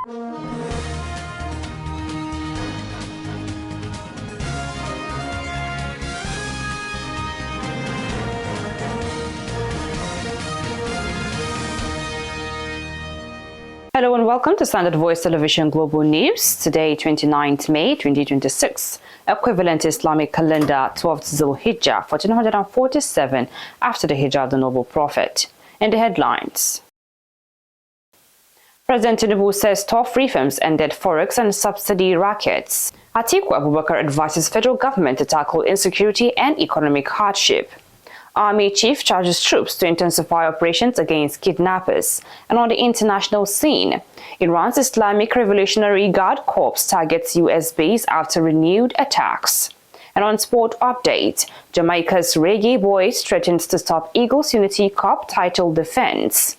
Hello and welcome to Standard Voice Television Global News. Today, 29th May 2026, equivalent Islamic calendar 12th Zulhijjah 1447 after the Hijrah of the Noble Prophet. In the headlines, President Tinubu says tough reforms ended forex and subsidy rackets. Atiku Abubakar advises federal government to tackle insecurity and economic hardship. Army chief charges troops to intensify operations against kidnappers. And on the international scene, Iran's Islamic Revolutionary Guard Corps targets US base after renewed attacks. And on sport update, Jamaica's Reggae Boys threatens to stop Eagles Unity Cup title defense.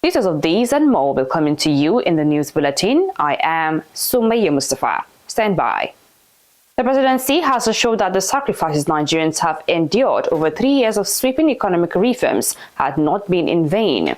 Details of these and more will come into you in the news bulletin. I am Sumaya Mustafa. Stand by. The presidency has assured that the sacrifices Nigerians have endured over 3 years of sweeping economic reforms had not been in vain.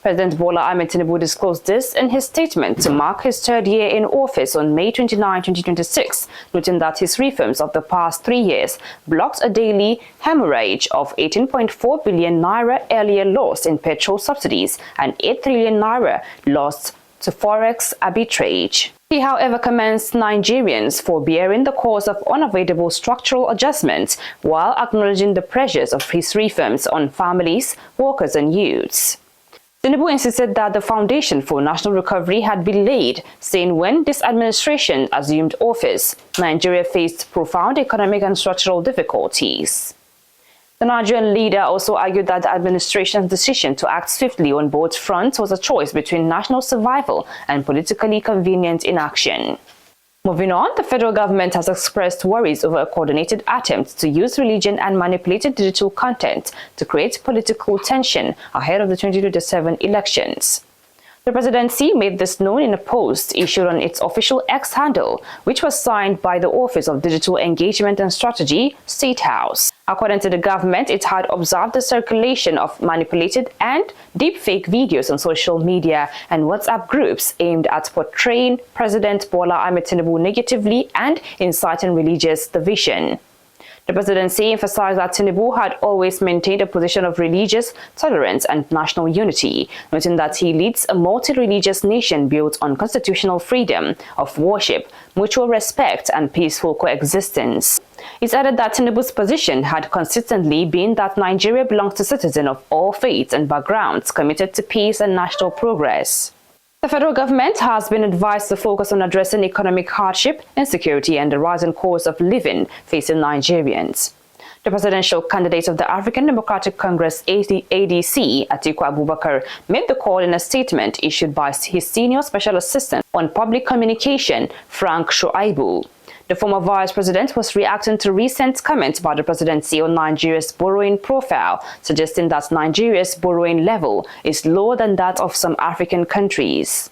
President Bola Ahmed Tinubu disclosed this in his statement to mark his third year in office on May 29, 2026, noting that his reforms of the past 3 years blocked a daily hemorrhage of 18.4 billion naira earlier lost in petrol subsidies and 8 trillion naira lost to forex arbitrage. He, however, commends Nigerians for bearing the cost of unavoidable structural adjustments while acknowledging the pressures of his reforms on families, workers and youths. Tinubu insisted that the foundation for national recovery had been laid, saying when this administration assumed office, Nigeria faced profound economic and structural difficulties. The Nigerian leader also argued that the administration's decision to act swiftly on both fronts was a choice between national survival and politically convenient inaction. Moving on, the federal government has expressed worries over a coordinated attempt to use religion and manipulated digital content to create political tension ahead of the 2027 elections. The presidency made this known in a post issued on its official X handle, which was signed by the Office of Digital Engagement and Strategy, State House. According to the government, it had observed the circulation of manipulated and deepfake videos on social media and WhatsApp groups aimed at portraying President Bola Ahmed Tinubu negatively and inciting religious division. The presidency emphasized that Tinubu had always maintained a position of religious tolerance and national unity, noting that he leads a multi-religious nation built on constitutional freedom of worship, mutual respect, and peaceful coexistence. It added that Tinubu's position had consistently been that Nigeria belongs to citizens of all faiths and backgrounds committed to peace and national progress. The federal government has been advised to focus on addressing economic hardship, insecurity, and the rising cost of living facing Nigerians. The presidential candidate of the African Democratic Congress ADC, Atiku Abubakar, made the call in a statement issued by his senior special assistant on public communication, Frank Shoaibu. The former vice president was reacting to recent comments by the presidency on Nigeria's borrowing profile, suggesting that Nigeria's borrowing level is lower than that of some African countries.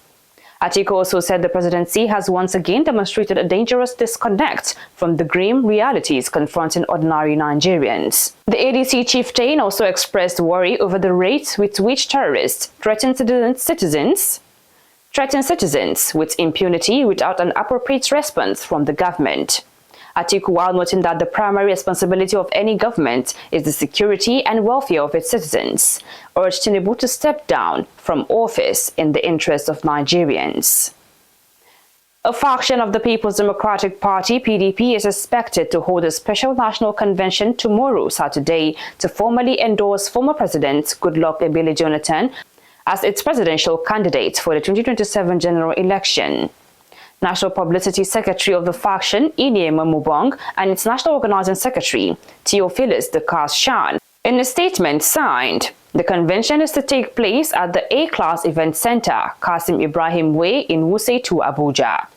Atiku also said the presidency has once again demonstrated a dangerous disconnect from the grim realities confronting ordinary Nigerians. The ADC chieftain also expressed worry over the rate with which terrorists threaten citizens with impunity without an appropriate response from the government. Atiku, while noting that the primary responsibility of any government is the security and welfare of its citizens, urged Tinubu to step down from office in the interest of Nigerians. A faction of the People's Democratic Party, PDP, is expected to hold a special national convention tomorrow, Saturday, to formally endorse former President Goodluck Ebele Jonathan as its presidential candidate for the 2027 general election. National Publicity Secretary of the faction, Iniema Mubong, and its National Organizing Secretary, Theophilus Dekas-Shan, in a statement signed, the convention is to take place at the A-Class Event Center, Kasim Ibrahim Way in Wuse 2, Abuja.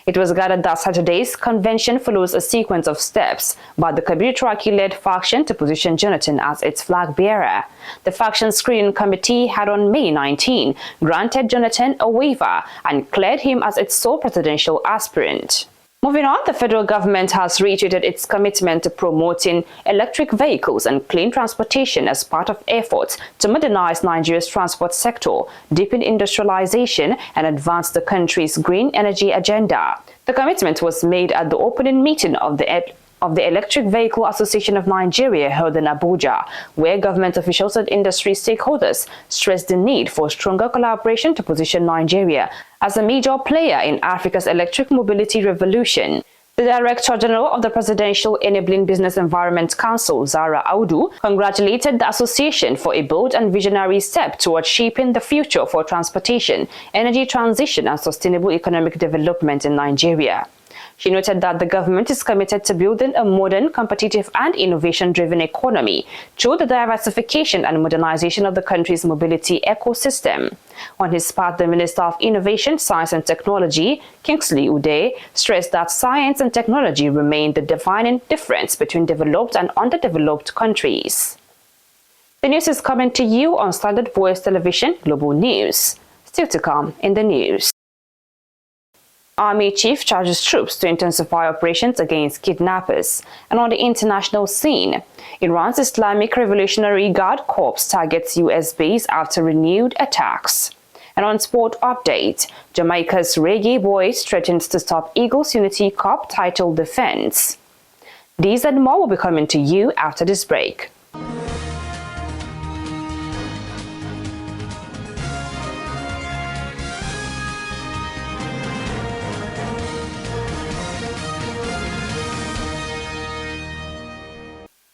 It was gathered that Saturday's convention follows a sequence of steps by the Kabir Turaki-led faction to position Jonathan as its flag bearer. The faction screening committee had on May 19 granted Jonathan a waiver and cleared him as its sole presidential aspirant. Moving on, the federal government has reiterated its commitment to promoting electric vehicles and clean transportation as part of efforts to modernize Nigeria's transport sector, deepen industrialization, and advance the country's green energy agenda. The commitment was made at the opening meeting of the Electric Vehicle Association of Nigeria held in Abuja, where government officials and industry stakeholders stressed the need for stronger collaboration to position Nigeria as a major player in Africa's electric mobility revolution. The Director General of the Presidential Enabling Business Environment Council, Zara Audu, congratulated the association for a bold and visionary step towards shaping the future for transportation, energy transition, and sustainable economic development in Nigeria. She noted that the government is committed to building a modern, competitive, and innovation-driven economy through the diversification and modernization of the country's mobility ecosystem. On his part, the Minister of Innovation, Science and Technology, Kingsley Ude, stressed that science and technology remain the defining difference between developed and underdeveloped countries. The news is coming to you on Standard Voice Television Global News. Still to come in the news. Army chief charges troops to intensify operations against kidnappers. And on the international scene, Iran's Islamic Revolutionary Guard Corps targets US base after renewed attacks. And on sport update, Jamaica's Reggae Boys threatens to stop Eagles Unity Cup title defense. These and more will be coming to you after this break.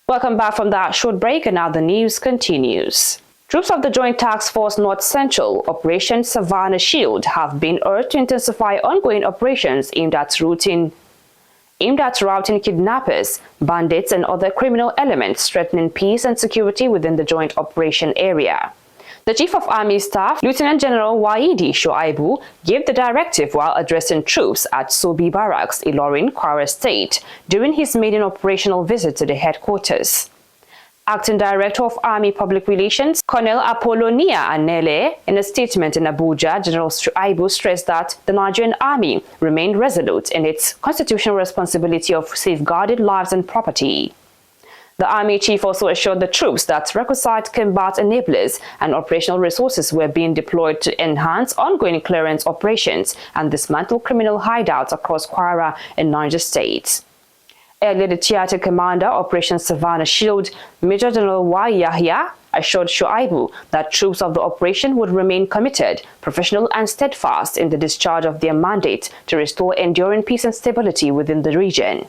Welcome back from that short break, and now the news continues. Troops of the Joint Task Force North Central, Operation Savannah Shield, have been urged to intensify ongoing operations aimed at routing kidnappers, bandits, and other criminal elements threatening peace and security within the joint operation area. The Chief of Army Staff, Lieutenant General Waidi Shoaibu, gave the directive while addressing troops at Sobi Barracks, Ilorin, Kwara State, during his maiden operational visit to the headquarters. Acting Director of Army Public Relations, Colonel Apollonia Anele, in a statement in Abuja, General Shoaibu stressed that the Nigerian Army remained resolute in its constitutional responsibility of safeguarding lives and property. The Army Chief also assured the troops that requisite combat enablers and operational resources were being deployed to enhance ongoing clearance operations and dismantle criminal hideouts across Kwara and Niger State. Earlier, the theater commander, Operation Savannah Shield, Major General Y. Yahya, assured Shoaibu that troops of the operation would remain committed, professional, and steadfast in the discharge of their mandate to restore enduring peace and stability within the region.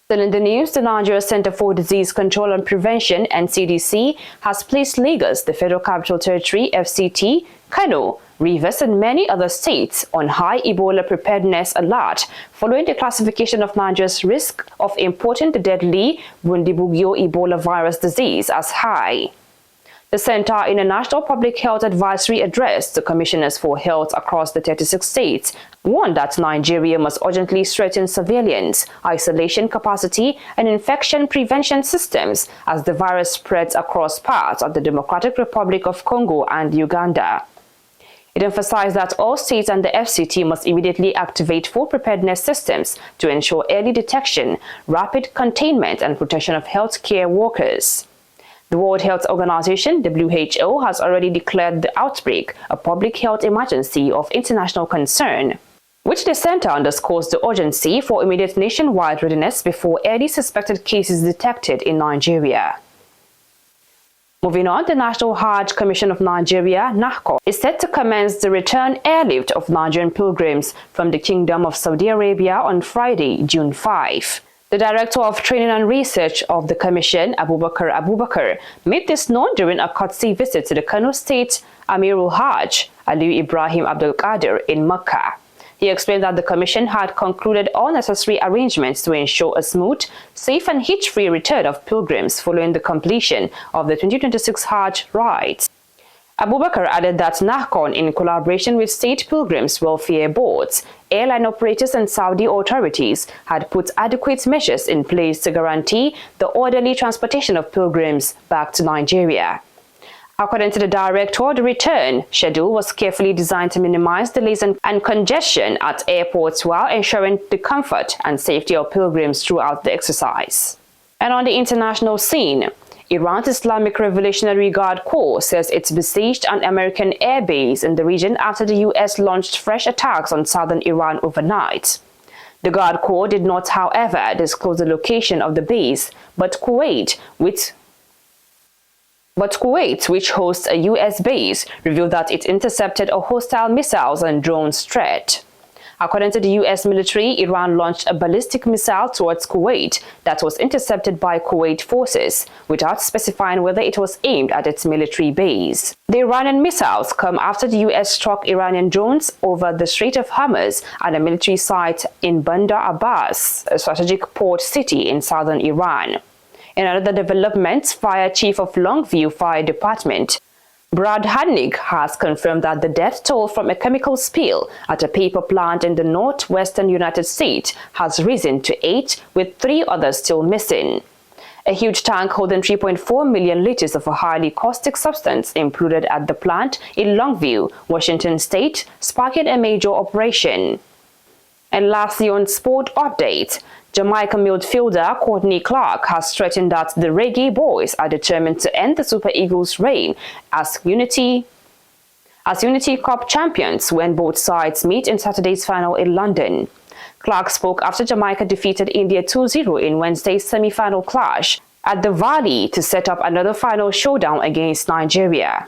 Still in the news, the Nigeria Center for Disease Control and Prevention, NCDC, has placed Lagos, the Federal Capital Territory, FCT, Kano, Rivers, and many other states on high Ebola preparedness alert following the classification of Nigeria's risk of importing the deadly Bundibugyo Ebola virus disease as high. The center, in a national public health advisory address to commissioners for health across the 36 states, warned that Nigeria must urgently strengthen surveillance, isolation capacity, and infection prevention systems as the virus spreads across parts of the Democratic Republic of Congo and Uganda. It emphasized that all states and the FCT must immediately activate full preparedness systems to ensure early detection, rapid containment, and protection of healthcare workers. The World Health Organization, WHO, has already declared the outbreak a public health emergency of international concern, which the center underscores the urgency for immediate nationwide readiness before early suspected cases detected in Nigeria. Moving on, the National Hajj Commission of Nigeria, NAHCO, is set to commence the return airlift of Nigerian pilgrims from the Kingdom of Saudi Arabia on Friday, June 5. The Director of Training and Research of the Commission, Abubakar, made this known during a courtesy visit to the Kano State Amirul Hajj, Ali Ibrahim Abdul Qadir, in Mecca. He explained that the Commission had concluded all necessary arrangements to ensure a smooth, safe and hitch-free return of pilgrims following the completion of the 2026 Hajj rites. Abubakar added that NAHCON, in collaboration with state pilgrims' welfare boards, airline operators and Saudi authorities, had put adequate measures in place to guarantee the orderly transportation of pilgrims back to Nigeria. According to the director, the return schedule was carefully designed to minimize delays and congestion at airports while ensuring the comfort and safety of pilgrims throughout the exercise. And on the international scene, Iran's Islamic Revolutionary Guard Corps says it's besieged an American air base in the region after the U.S. launched fresh attacks on southern Iran overnight. The Guard Corps did not, however, disclose the location of the base, but Kuwait, which hosts a U.S. base, revealed that it intercepted a hostile missiles and drones threat. According to the U.S. military, Iran launched a ballistic missile towards Kuwait that was intercepted by Kuwait forces, without specifying whether it was aimed at its military base. The Iranian missiles come after the U.S. struck Iranian drones over the Strait of Hormuz at a military site in Bandar Abbas, a strategic port city in southern Iran. In another development, Fire Chief of Longview Fire Department, Brad Hadnick, has confirmed that the death toll from a chemical spill at a paper plant in the northwestern United States has risen to 8, with 3 others still missing. A huge tank holding 3.4 million liters of a highly caustic substance imploded at the plant in Longview, Washington State, sparking a major operation. And lastly, on sport update, Jamaica midfielder Courtney Clark has threatened that the Reggae Boys are determined to end the Super Eagles' reign as Unity Cup champions when both sides meet in Saturday's final in London. Clark spoke after Jamaica defeated India 2-0 in Wednesday's semi-final clash at the Valley to set up another final showdown against Nigeria.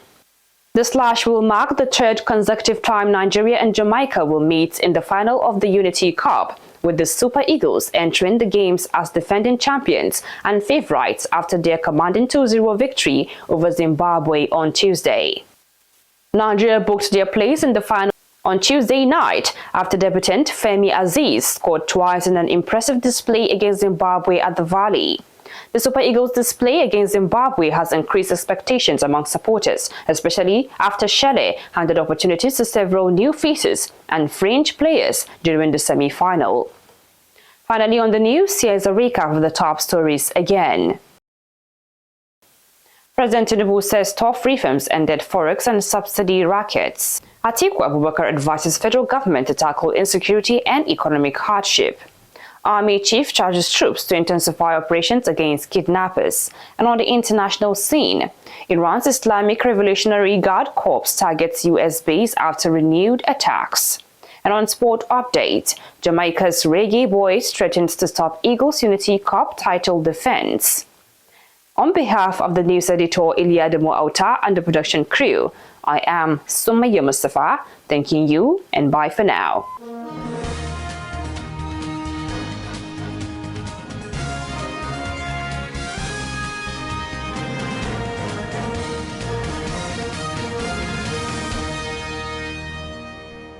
The clash will mark the 3rd consecutive time Nigeria and Jamaica will meet in the final of the Unity Cup, with the Super Eagles entering the games as defending champions and favorites after their commanding 2-0 victory over Zimbabwe on Tuesday. Nigeria booked their place in the final on Tuesday night after debutant Femi Azeez scored twice in an impressive display against Zimbabwe at the Valley. The Super Eagles' display against Zimbabwe has increased expectations among supporters, especially after Shelley handed opportunities to several new faces and fringe players during the semi-final. Finally on the news, here's a recap of the top stories again. President Tinubu says tough reforms ended forex and subsidy rackets. Atiku Abubakar advises federal government to tackle insecurity and economic hardship. Army chief charges troops to intensify operations against kidnappers. And on the international scene, Iran's Islamic Revolutionary Guard Corps targets U.S. base after renewed attacks. And on sport update, Jamaica's Reggae Boys threatens to stop Eagles Unity Cup title defense. On behalf of the news editor Ilya Demoauta and the production crew, I am Sumaya Mustafa, thanking you and bye for now.